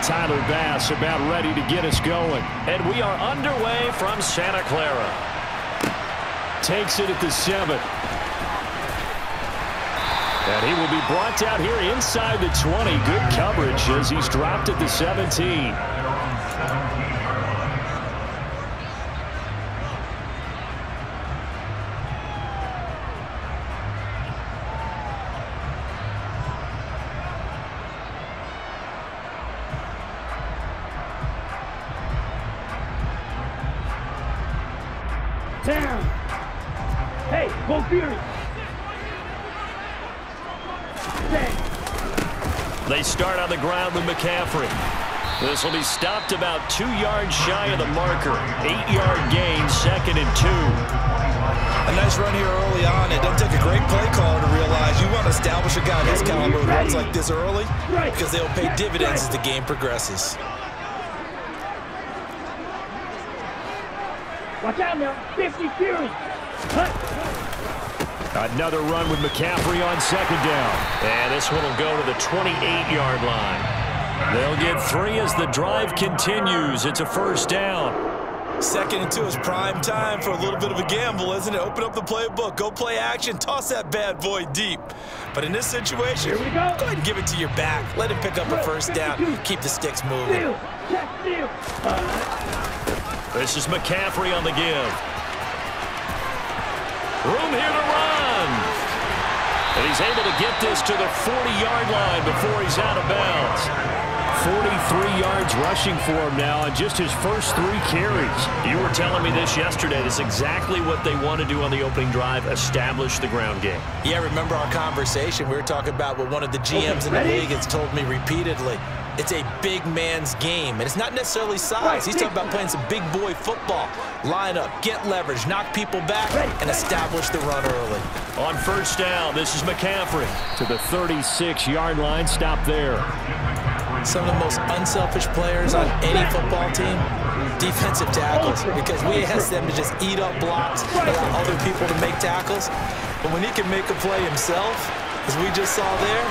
Tyler Bass about ready to get us going. And we are underway from Santa Clara. Takes it at the 7. And he will be brought down here inside the 20. Good coverage as he's dropped at the 17. Down. Hey, go Fury. They start on the ground with McCaffrey. This will be stopped about 2 yards shy of the marker. 8-yard gain, 2nd and 2. A nice run here early on. It doesn't take a great play caller to realize you want to establish a guy this caliber who runs like this early because they'll pay dividends as the game progresses. Watch out now, 50 Fury. Another run with McCaffrey on 2nd down. And this one will go to the 28-yard line. They'll get 3 as the drive continues. It's a 1st down. 2nd and 2 is prime time for a little bit of a gamble, isn't it? Open up the playbook, go play action, toss that bad boy deep. But in this situation, go ahead and give it to your back. Let him pick up a 1st down. Keep the sticks moving. This is McCaffrey on the give. Room here to run. And he's able to get this to the 40-yard line before he's out of bounds. 43 yards rushing for him now on just his first 3 carries. You were telling me this yesterday. This is exactly what they want to do on the opening drive, establish the ground game. Yeah, remember our conversation? We were talking about what one of the GMs in the league has told me repeatedly. It's a big man's game, and it's not necessarily size. He's talking about playing some big boy football. Line up, get leverage, knock people back, and establish the run early. On 1st down, this is McCaffrey. To the 36-yard line, stop there. Some of the most unselfish players on any football team, defensive tackles, because we ask them to just eat up blocks, allow other people to make tackles. But when he can make a play himself, as we just saw there,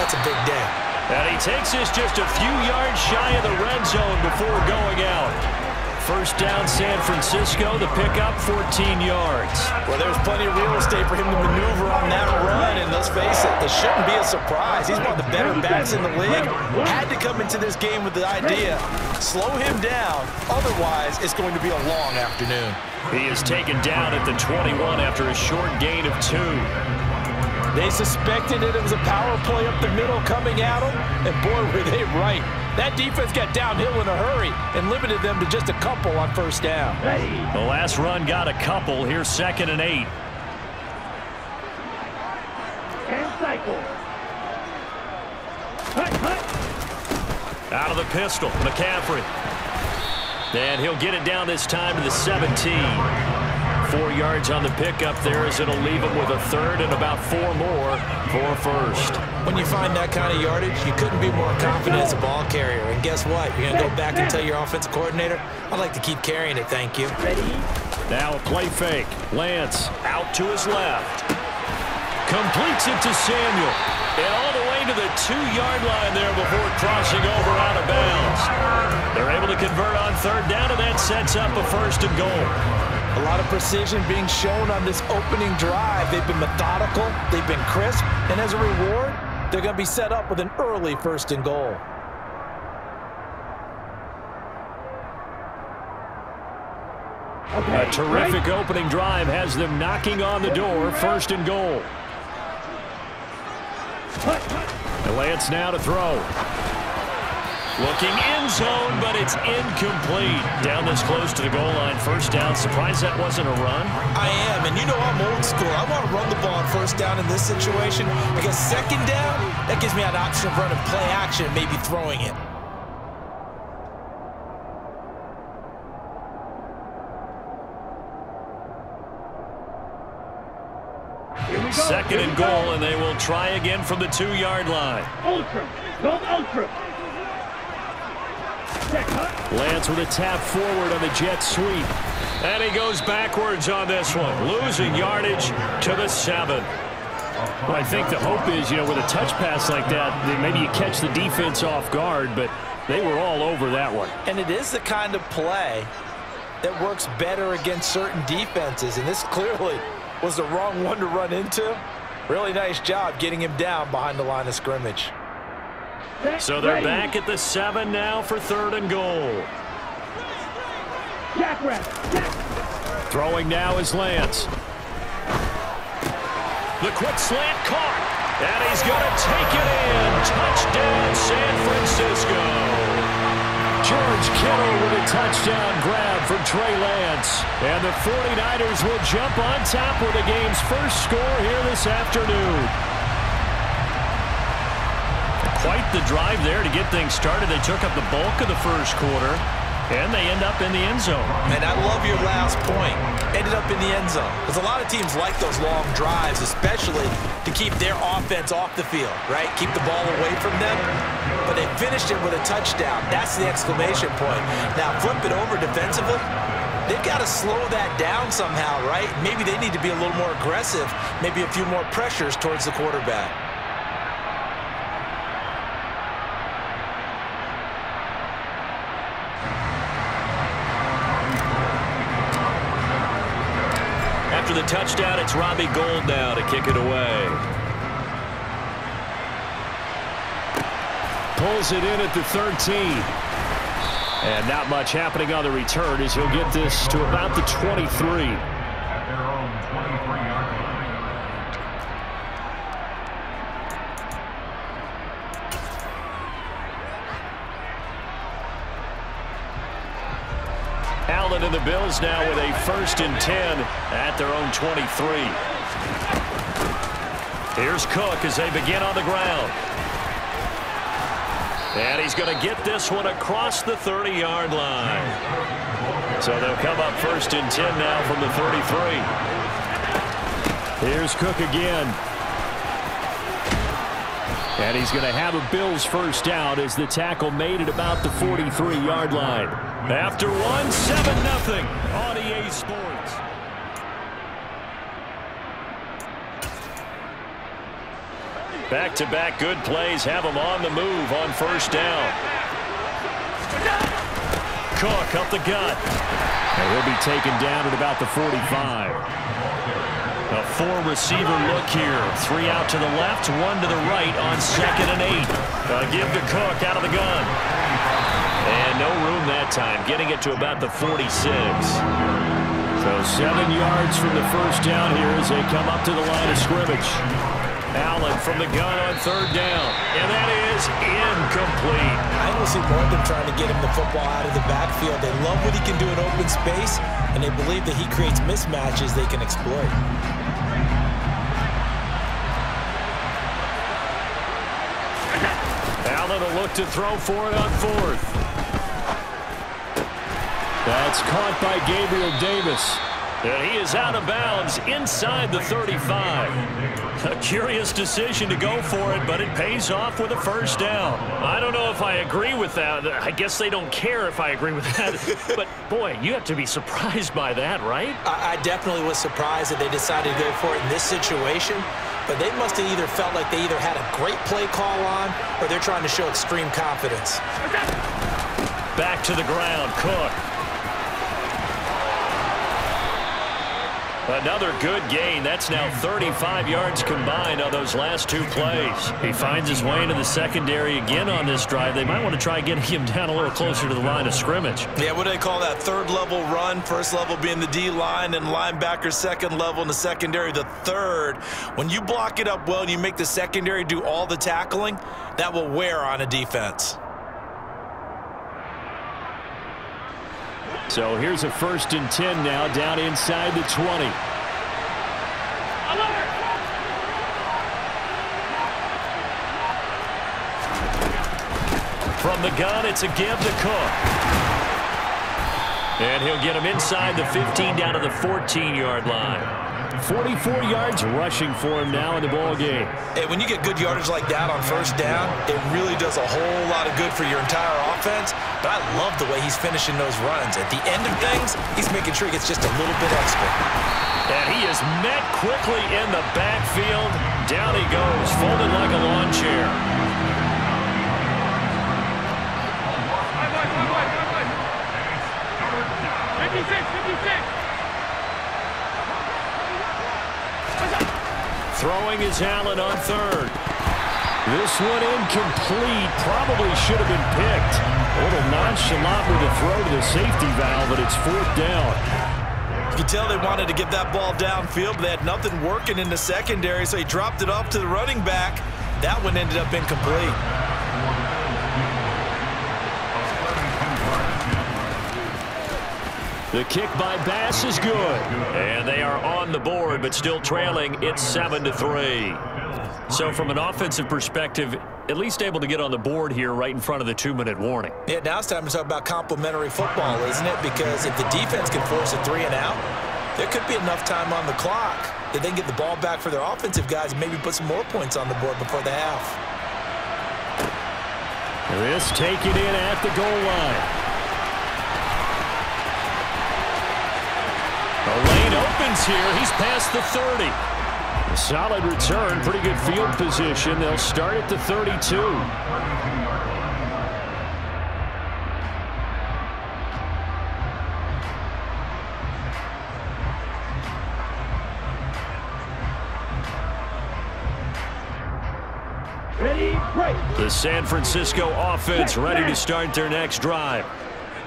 that's a big day. And he takes this just a few yards shy of the red zone before going out. 1st down, San Francisco. The pickup, 14 yards. Well, there's plenty of real estate for him to maneuver on that run, and let's face it, it shouldn't be a surprise. He's one of the better backs in the league. Had to come into this game with the idea, slow him down, otherwise it's going to be a long afternoon. He is taken down at the 21 after a short gain of 2. They suspected that it was a power play up the middle coming at them, and boy, were they right. That defense got downhill in a hurry and limited them to just a couple on 1st down. The last run got a couple. Here's 2nd and 8. And cycle. Out of the pistol, McCaffrey. And he'll get it down this time to the 17. 4 yards on the pickup there as it'll leave him with a 3rd and about 4 more for a 1st. When you find that kind of yardage, you couldn't be more confident as a ball carrier. And guess what? You're going to go back and tell your offensive coordinator, I'd like to keep carrying it, thank you. Now a play fake. Lance out to his left. Completes it to Samuel. And all the way to the 2-yard line there before crossing over out of bounds. They're able to convert on 3rd down, and that sets up a 1st and goal. A lot of precision being shown on this opening drive. They've been methodical, they've been crisp, and as a reward, they're going to be set up with an early 1st and goal. A terrific opening drive has them knocking on the door. 1st and goal. And Lance now to throw. Looking in zone, but it's incomplete. Down this close to the goal line. 1st down. Surprised that wasn't a run? I am, and you know I'm old school. I want to run the ball on 1st down in this situation because 2nd down, that gives me an option of running play action, maybe throwing it. Second and goal, and they will try again from the 2-yard line. Ultra. Go ultra. Lance with a tap forward on the jet sweep. And he goes backwards on this one, losing yardage to the 7. Well, I think the hope is, with a touch pass like that maybe you catch the defense off guard, but They were all over that one. And it is the kind of play that works better against certain defenses, and this clearly was the wrong one to run into. Really nice job getting him down behind the line of scrimmage. So they're back at the 7 now for 3rd and goal. Throwing now is Lance. The quick slant caught, and he's going to take it in. Touchdown, San Francisco. George Kittle with a touchdown grab for Trey Lance. And the 49ers will jump on top with the game's first score here this afternoon. Quite the drive there to get things started. They took up the bulk of the first quarter, and they end up in the end zone. And I love your last point. Ended up in the end zone. Because a lot of teams like those long drives, especially to keep their offense off the field, right? Keep the ball away from them. But they finished it with a touchdown. That's the exclamation point. Now, flip it over defensively. They've got to slow that down somehow, right? Maybe they need to be a little more aggressive. Maybe a few more pressures towards the quarterback. After the touchdown, it's Robbie Gould now to kick it away. Pulls it in at the 13. And not much happening on the return as he'll get this to about the 23. Allen and the Bills now with a 1st and 10 at their own 23. Here's Cook as they begin on the ground. And he's going to get this one across the 30-yard line. So they'll come up 1st and 10 now from the 33. Here's Cook again. And he's going to have a Bills first down as the tackle made at about the 43-yard line. After one, 7-0 on EA Sports. Back-to-back good plays have them on the move on 1st down. Cook up the gut. And he'll be taken down at about the 45. A 4-receiver look here. 3 out to the left, 1 to the right on 2nd and 8. Give to Cook out of the gun. And no room that time, getting it to about the 46. So 7 yards from the first down here as they come up to the line of scrimmage. Allen from the gun on 3rd down. And that is incomplete. I don't see more of them trying to get him the football out of the backfield. They love what he can do in open space, and they believe that he creates mismatches they can exploit. Allen will look to throw for it on 4th. That's caught by Gabriel Davis. And he is out of bounds inside the 35. A curious decision to go for it, but it pays off with a 1st down. I don't know if I agree with that. I guess they don't care if I agree with that. But, boy, you have to be surprised by that, right? I definitely was surprised that they decided to go for it in this situation. But they must have either felt like they either had a great play call on or they're trying to show extreme confidence. Back to the ground, Cook. Another good gain. That's now 35 yards combined on those last 2 plays. He finds his way into the secondary again on this drive. They might want to try getting him down a little closer to the line of scrimmage. Yeah, what do they call that? 3rd level run. 1st level being the D-line and linebacker 2nd level in the secondary the 3rd. When you block it up well and you make the secondary do all the tackling, that will wear on a defense. So here's a 1st and 10 now down inside the 20. From the gun, it's a give to Cook. And he'll get him inside the 15 down to the 14-yard line. 44 yards rushing for him now in the ball game. Hey, when you get good yardage like that on 1st down, it really does a whole lot of good for your entire offense. But I love the way he's finishing those runs. At the end of things, he's making sure he gets just a little bit extra. And he is met quickly in the backfield. Down he goes, folded like a lawn chair. throwing is Allen on third. This one incomplete. Probably should have been picked. A little nonchalant with a throw to the safety valve, but it's fourth down. You can tell they wanted to get that ball downfield, but they had nothing working in the secondary, so he dropped it off to the running back. That one ended up incomplete. The kick by Bass is good. And they are on the board, but still trailing. It's 7-3. So from an offensive perspective, at least able to get on the board here right in front of the 2-minute warning. Yeah, now it's time to talk about complementary football, isn't it? Because if the defense can force a 3-and-out, there could be enough time on the clock that they can get the ball back for their offensive guys and maybe put some more points on the board before the half. This taken in at the goal line. The lane opens here. He's past the 30. A solid return, pretty good field position. They'll start at the 32. Ready, break. The San Francisco offense ready to start their next drive.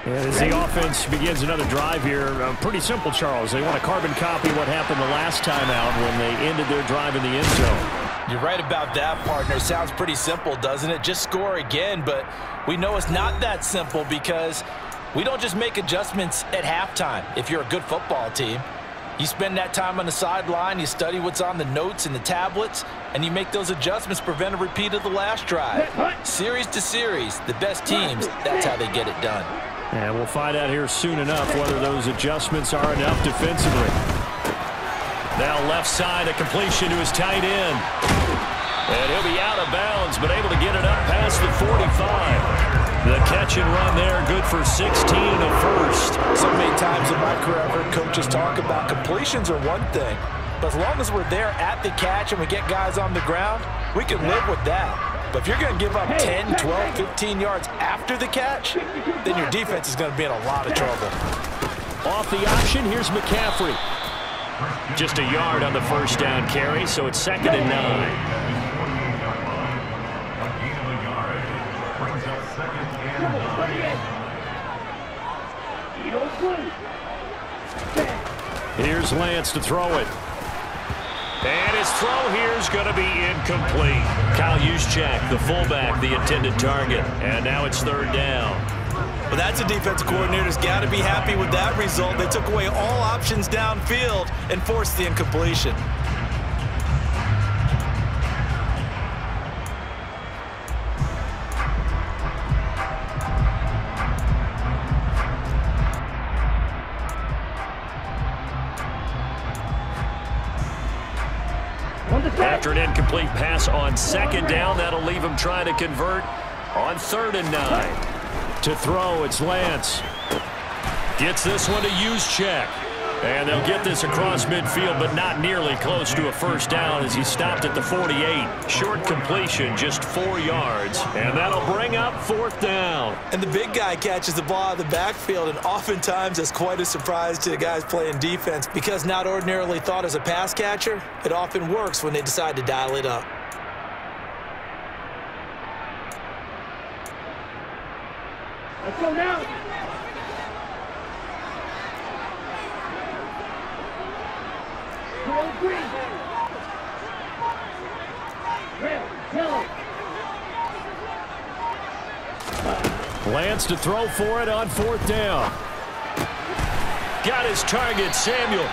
As the offense begins another drive here, pretty simple, Charles. They want to carbon copy what happened the last time out when they ended their drive in the end zone. You're right about that, partner. Sounds pretty simple, doesn't it? Just score again, but we know it's not that simple because we don't just make adjustments at halftime if you're a good football team. You spend that time on the sideline, you study what's on the notes and the tablets, and you make those adjustments to prevent a repeat of the last drive. Series to series, the best teams, that's how they get it done. And we'll find out here soon enough whether those adjustments are enough defensively. Now left side, a completion to his tight end. And he'll be out of bounds, but able to get it up past the 45. The catch and run there, good for 16 and a first. So many times in my career, I've heard coaches talk about completions are one thing, but as long as we're there at the catch and we get guys on the ground, we can live with that. But if you're going to give up 10, 12, 15 yards after the catch, then your defense is going to be in a lot of trouble. Off the option, here's McCaffrey. Just a yard on the first down carry, so it's 2nd and 9. Here's Lance to throw it. And his throw here is going to be incomplete. Kyle Juszczyk, the fullback, the intended target. And now it's 3rd down. Well, that's a defensive coordinator's got to be happy with that result. They took away all options downfield and forced the incompletion. After an incomplete pass on 2nd down, that'll leave him trying to convert on 3rd and 9. To throw, it's Lance. Gets this one to Juszczyk. And they'll get this across midfield, but not nearly close to a first down as he stopped at the 48. Short completion, just 4 yards. And that'll bring up 4th down. And the big guy catches the ball out of the backfield, and oftentimes it's quite a surprise to the guys playing defense because not ordinarily thought as a pass catcher, it often works when they decide to dial it up. Let's go now. Lance to throw for it on 4th down. Got his target, Samuel.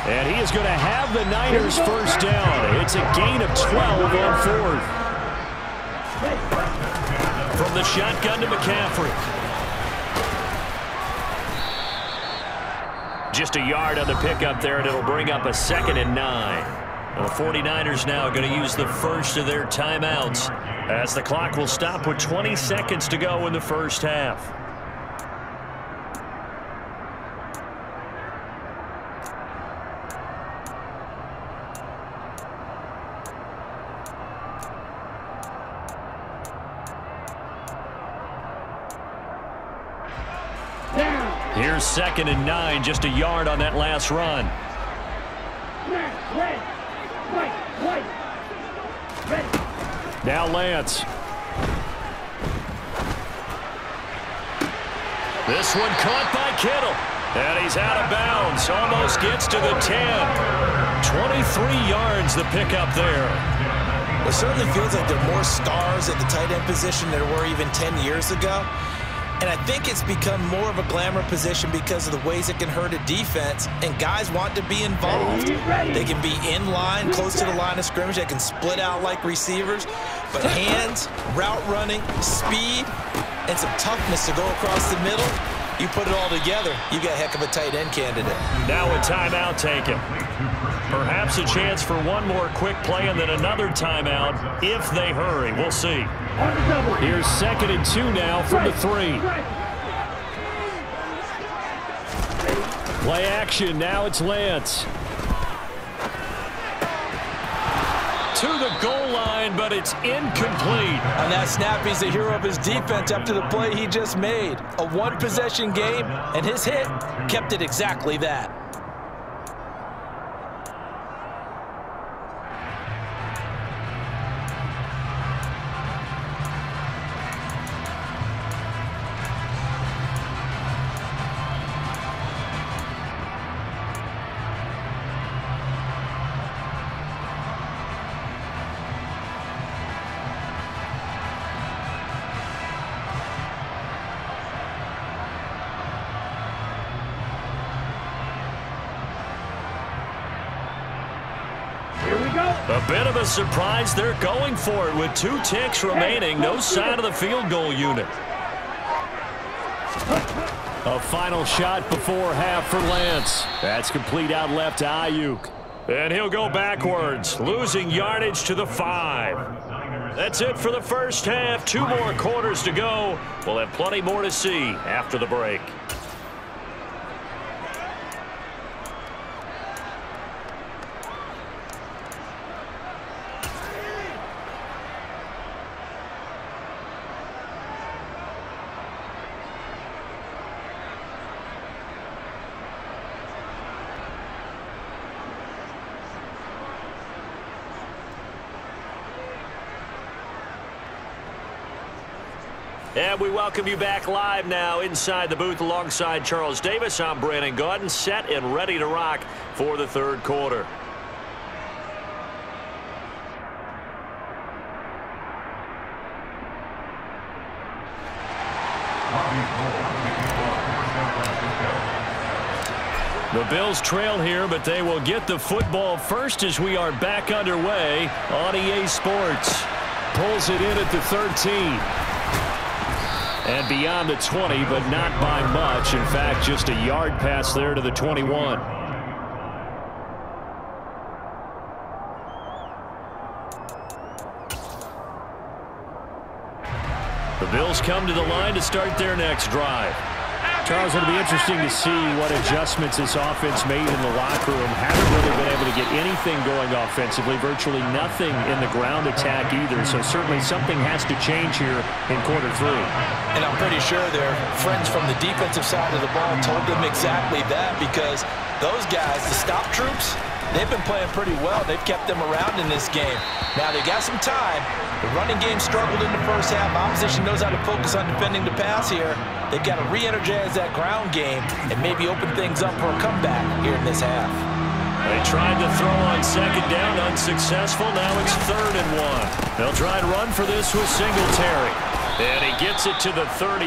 And he is going to have the Niners first down. It's a gain of 12 on 4th. From the shotgun to McCaffrey. Just a yard on the pickup there, and it'll bring up a 2nd and 9. The 49ers now going to use the first of their timeouts as the clock will stop with 20 seconds to go in the first half. Here's 2nd and 9, just a yard on that last run. Now Lance. This one caught by Kittle. And he's out of bounds. Almost gets to the 10. 23 yards the pickup there. It certainly feels like there are more stars at the tight end position than there were even 10 years ago. And I think it's become more of a glamour position because of the ways it can hurt a defense, and guys want to be involved. They can be in line, close to the line of scrimmage. They can split out like receivers. But hands, route running, speed, and some toughness to go across the middle, you put it all together, you got a heck of a tight end candidate. Now a timeout taken. Perhaps a chance for one more quick play and then another timeout if they hurry. We'll see. Here's 2nd and 2 now from the 3. Play action. Now it's Lance. To the goal line, but it's incomplete. On that snap, he's the hero of his defense after the play he just made. A one-possession game, and his hit kept it exactly that. A bit of a surprise. They're going for it with 2 ticks remaining. No sign of the field goal unit. A final shot before half for Lance. That's complete out left to Ayuk. And he'll go backwards, losing yardage to the 5. That's it for the first half. 2 more quarters to go. We'll have plenty more to see after the break. And we welcome you back live now inside the booth alongside Charles Davis. I'm Brandon Gaudin, set and ready to rock for the 3rd quarter. The Bills trail here, but they will get the football first as we are back underway on EA Sports. Pulls it in at the 13. And beyond the 20, but not by much. In fact, just a yard pass there to the 21. The Bills come to the line to start their next drive. Charles, it'll be interesting to see what adjustments this offense made in the locker room. Haven't really been able to get anything going offensively, virtually nothing in the ground attack either. So certainly something has to change here in quarter 3. And I'm pretty sure their friends from the defensive side of the ball told them exactly that, because those guys, the stop troops, they've been playing pretty well. They've kept them around in this game. Now they got some time. The running game struggled in the first half. Opposition knows how to focus on defending the pass here. They've got to re-energize that ground game and maybe open things up for a comeback here in this half. They tried to throw on 2nd down, unsuccessful. Now it's 3rd and 1. They'll try and run for this with Singletary. And he gets it to the 34.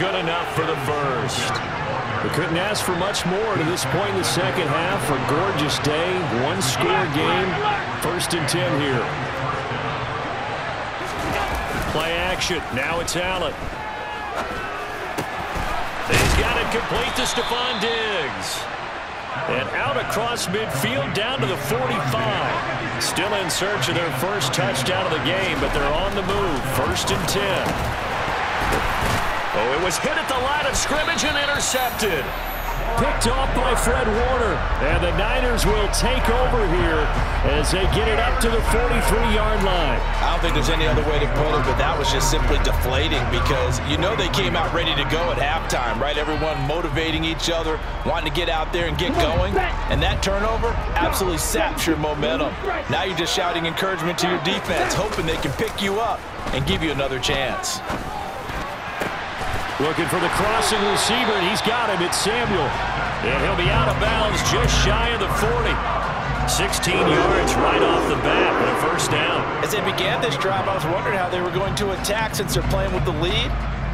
Good enough for the first. We couldn't ask for much more to this point in the second half. A gorgeous day, 1-score game. 1st and 10 here. Play action. Now it's Allen. He's got it complete to Stephon Diggs. And out across midfield down to the 45. Still in search of their first touchdown of the game, but they're on the move. 1st and 10. Oh, it was hit at the line of scrimmage and intercepted. Picked off by Fred Warner. And the Niners will take over here as they get it up to the 43-yard line. I don't think there's any other way to put it, but that was just simply deflating because you know they came out ready to go at halftime, right? Everyone motivating each other, wanting to get out there and get going. And that turnover absolutely saps your momentum. Now you're just shouting encouragement to your defense, hoping they can pick you up and give you another chance. Looking for the crossing receiver, and he's got him. It's Samuel. And he'll be out of bounds just shy of the 40. 16 yards right off the bat and a first down. As they began this drive, I was wondering how they were going to attack since they're playing with the lead.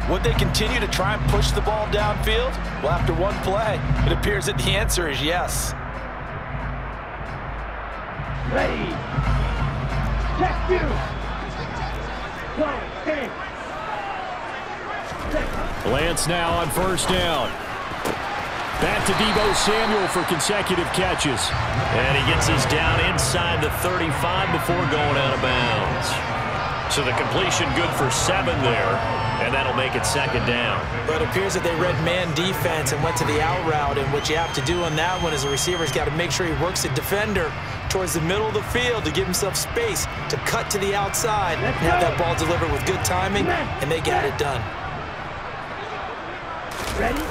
Would they continue to try and push the ball downfield? Well, after one play, it appears that the answer is yes. Ready. Check you. Go, hey. Lance now on first down. Back to Deebo Samuel for consecutive catches. And he gets us down inside the 35 before going out of bounds. So the completion good for 7 there, and that'll make it second down. But it appears that they read man defense and went to the out route, and what you have to do on that one is the receiver's got to make sure he works the defender towards the middle of the field to give himself space to cut to the outside and have that ball delivered with good timing, and they got it done. Ready?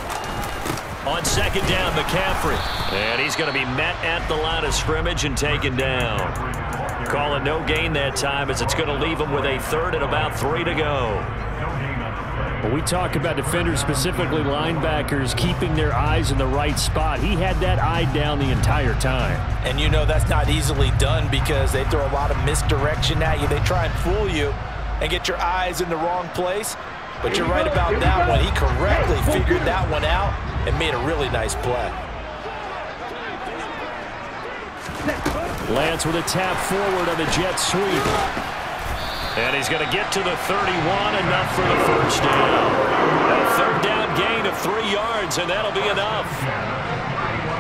On second down, McCaffrey. And he's going to be met at the line of scrimmage and taken down. Calling no gain that time as it's going to leave him with a third and about 3 to go. Well, we talk about defenders, specifically linebackers, keeping their eyes in the right spot. He had that eye down the entire time. And you know that's not easily done because they throw a lot of misdirection at you. They try and fool you and get your eyes in the wrong place. But you're right about that one. He correctly figured that one out and made a really nice play. Lance with a tap forward on the jet sweep. And he's going to get to the 31, enough for the first down. A third down gain of 3 yards, and that'll be enough.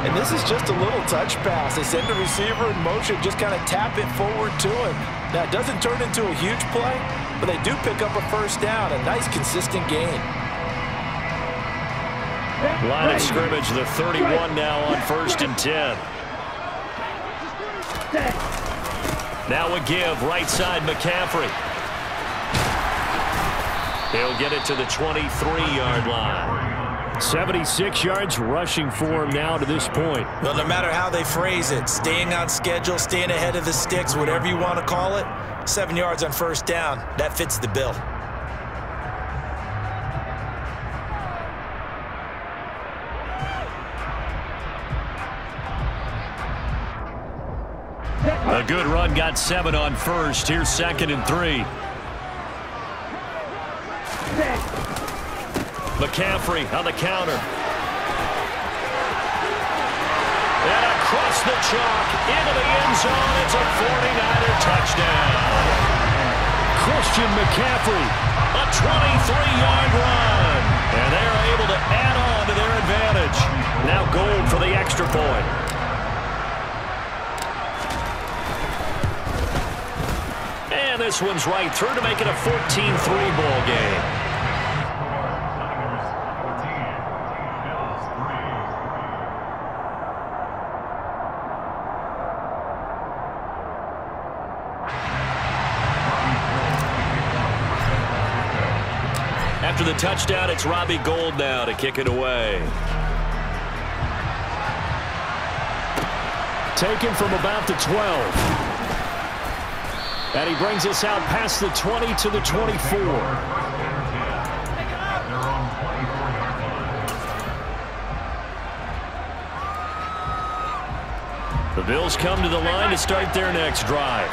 And this is just a little touch pass. They send the receiver in motion, just kind of tap it forward to him. Now, it doesn't turn into a huge play, but they do pick up a first down, a nice, consistent gain. Line of scrimmage, the 31 now on first and 10. Now a give, right side McCaffrey. He'll get it to the 23-yard line. 76 yards rushing for him now to this point. Well, no matter how they phrase it, staying on schedule, staying ahead of the sticks, whatever you want to call it, 7 yards on first down, that fits the bill. A good run, got 7 on first. Here's second and 3. McCaffrey on the counter. And across the chalk into the end zone. It's a 49er touchdown. Christian McCaffrey, a 23-yard run. And they're able to add on to their advantage. Now Gold for the extra point. And this one's right through to make it a 14-3 ball game. After the touchdown, it's Robbie Gould now to kick it away. Taken from about the 12. And he brings us out past the 20 to the 24. The Bills come to the line to start their next drive.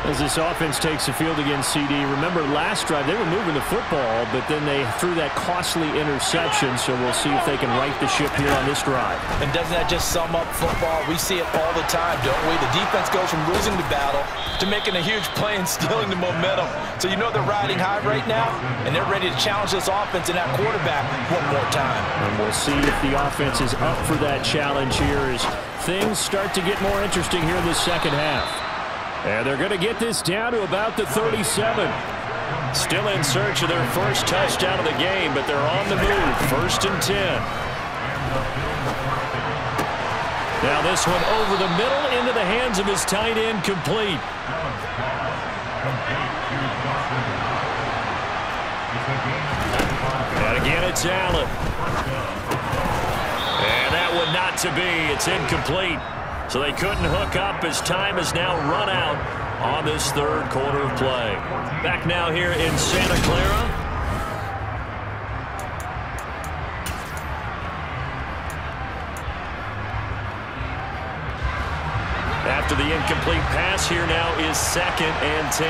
As this offense takes the field against CD, remember last drive they were moving the football, but then they threw that costly interception, so we'll see if they can right the ship here on this drive. And doesn't that just sum up football? We see it all the time, don't we? The defense goes from losing the battle to making a huge play and stealing the momentum. So you know they're riding high right now, and they're ready to challenge this offense and that quarterback one more time. And we'll see if the offense is up for that challenge here as things start to get more interesting here in the second half. And they're going to get this down to about the 37. Still in search of their first touchdown of the game, but they're on the move. First and 10. Now this one over the middle into the hands of his tight end, complete. And again, it's Allen. And that one not to be. It's incomplete. So they couldn't hook up as time has now run out on this third quarter of play. Back now here in Santa Clara. After the incomplete pass, here now is 2nd and 10.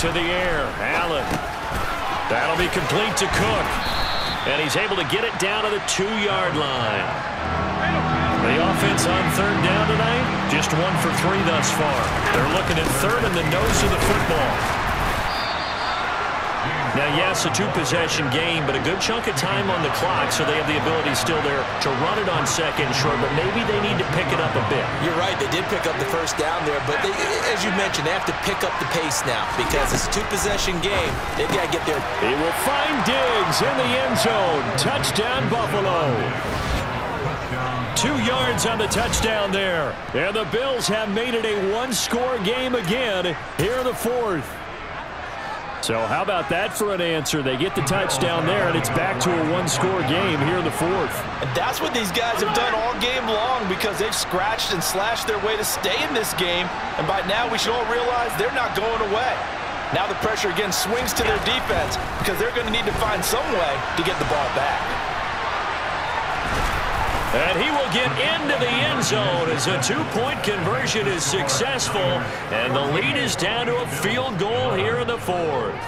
To the air, Allen. That'll be complete to Cook. And he's able to get it down to the 2-yard line. The offense on 3rd down tonight, just 1 for 3 thus far. They're looking at 3rd in the nose of the football. Now, yes, a 2-possession game, but a good chunk of time on the clock, so they have the ability still there to run it on 2nd and short, but maybe they need to pick it up a bit. You're right. They did pick up the first down there, but they, as you mentioned, they have to pick up the pace now because it's a 2-possession game. They've got to get there. He will find Diggs in the end zone. Touchdown, Buffalo. 2 yards on the touchdown there. And the Bills have made it a 1-score game again here in the 4th. So how about that for an answer? They get the touchdown there, and it's back to a 1-score game here in the 4th. And that's what these guys have done all game long because they've scratched and slashed their way to stay in this game. And by now, we should all realize they're not going away. Now the pressure again swings to their defense because they're going to need to find some way to get the ball back. And he will get into the end zone as a 2-point conversion is successful. And the lead is down to a field goal here in the 4th.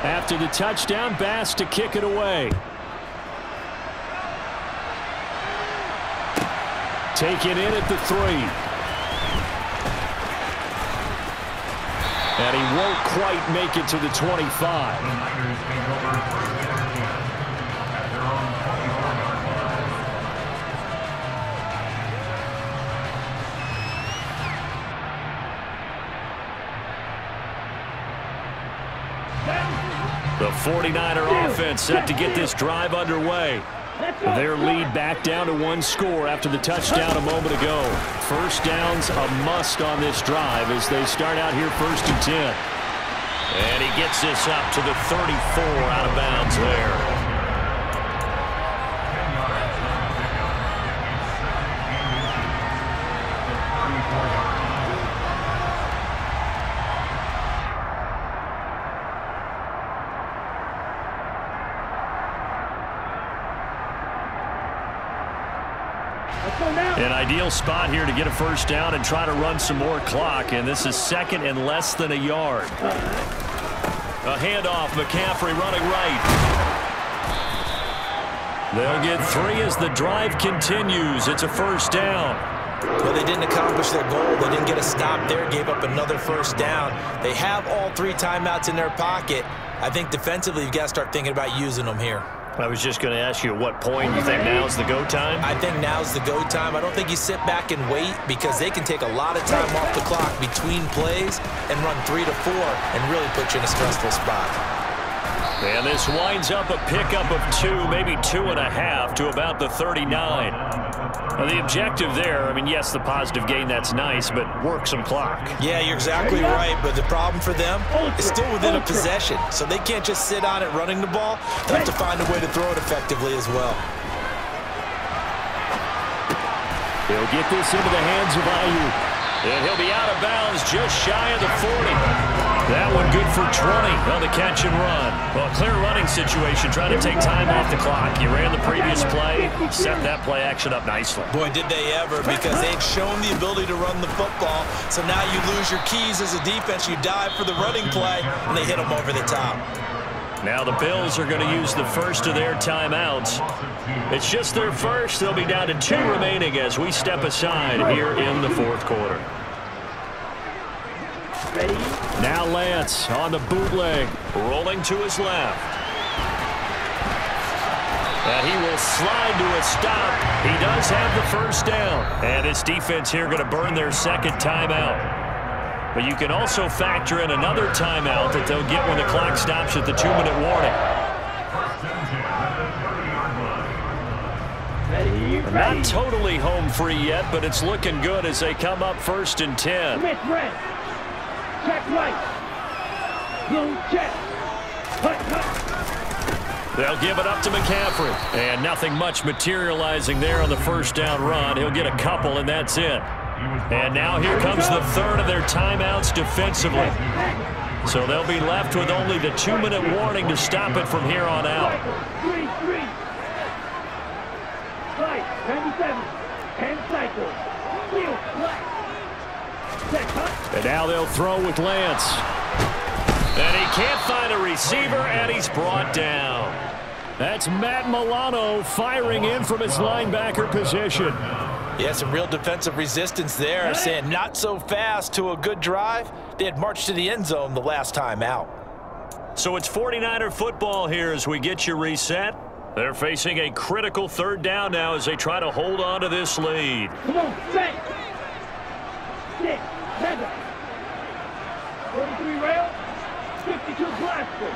After the touchdown, Bass to kick it away. Taken in at the 3. And he won't quite make it to the 25. The 49er offense set to get this drive underway. Their lead back down to 1 score after the touchdown a moment ago. First down's a must on this drive as they start out here 1st and 10. And he gets this up to the 34 out of bounds there. An ideal spot here to get a first down and try to run some more clock, and this is 2nd and less than a yard. A handoff, McCaffrey running right. They'll get 3 as the drive continues. It's a first down. Well, they didn't accomplish their goal. They didn't get a stop there, gave up another first down. They have all 3 timeouts in their pocket. I think defensively you've got to start thinking about using them here. I was just going to ask you at what point you think now's the go time? I think now's the go time. I don't think you sit back and wait because they can take a lot of time off the clock between plays and run 3 to 4 and really put you in a stressful spot. And this winds up a pickup of 2, maybe 2.5 to about the 39. Now the objective there, I mean, yes, the positive gain, that's nice, but work some clock. Yeah, you're exactly right, but the problem for them is still within a possession, so they can't just sit on it running the ball. They have to find a way to throw it effectively as well. He'll get this into the hands of Ayuk. And he'll be out of bounds just shy of the 40. That one good for 20 on the catch and run. Well, clear running situation, trying to take time off the clock. You ran the previous play, set that play action up nicely. Boy, did they ever, because they'd shown the ability to run the football. So now you lose your keys as a defense. You dive for the running play, and they hit them over the top. Now the Bills are going to use the first of their timeouts. It's just their first. They'll be down to 2 remaining as we step aside here in the 4th quarter. Now Lance on the bootleg. Rolling to his left. And he will slide to a stop. He does have the first down. And his defense here going to burn their second timeout. But you can also factor in another timeout that they'll get when the clock stops at the 2-minute warning. Not totally home free yet, but it's looking good as they come up 1st and 10. Smith red. Check right. Blue check. Hut. They'll give it up to McCaffrey. And nothing much materializing there on the first down run. He'll get a couple, and that's it. And now here comes the third of their timeouts defensively. So they'll be left with only the 2-minute warning to stop it from here on out. 3. Right, 97. And cycle. Field, left. Check, hut. And now they'll throw with Lance. And he can't find a receiver, and he's brought down. That's Matt Milano firing in from his linebacker position. Yeah, some real defensive resistance there, saying not so fast to a good drive. They had marched to the end zone the last time out. So it's 49er football here as we get you reset. They're facing a critical third down now as they try to hold on to this lead. Come on, set. 6, 7. 43 rail. 52 Glasgow.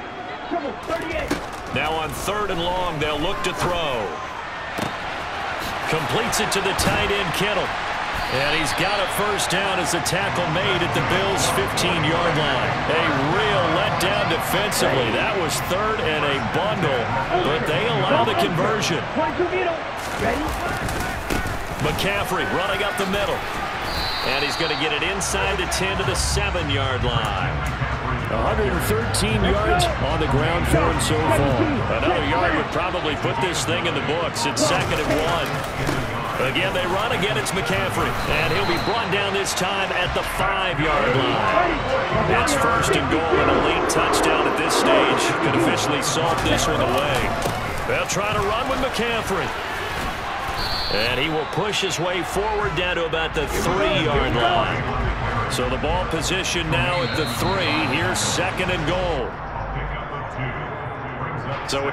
Come on, 38. Now on 3rd and long, they'll look to throw. Completes it to the tight end, Kittle. And he's got a first down as the tackle made at the Bills' 15-yard line. A real letdown defensively. That was 3rd and a bundle, but they allow the conversion. McCaffrey running up the middle. And he's going to get it inside the 10 to the 7-yard line. 113 yards on the ground for him so far. Another yard would probably put this thing in the books. It's 2nd and 1. Again, they run again. It's McCaffrey. And he'll be brought down this time at the 5-yard line. It's 1st and goal, and a late touchdown at this stage could officially salt this one away. They'll try to run with McCaffrey. And he will push his way forward down to about the 3-yard line. So the ball position now at the 3. Here's 2nd and goal. So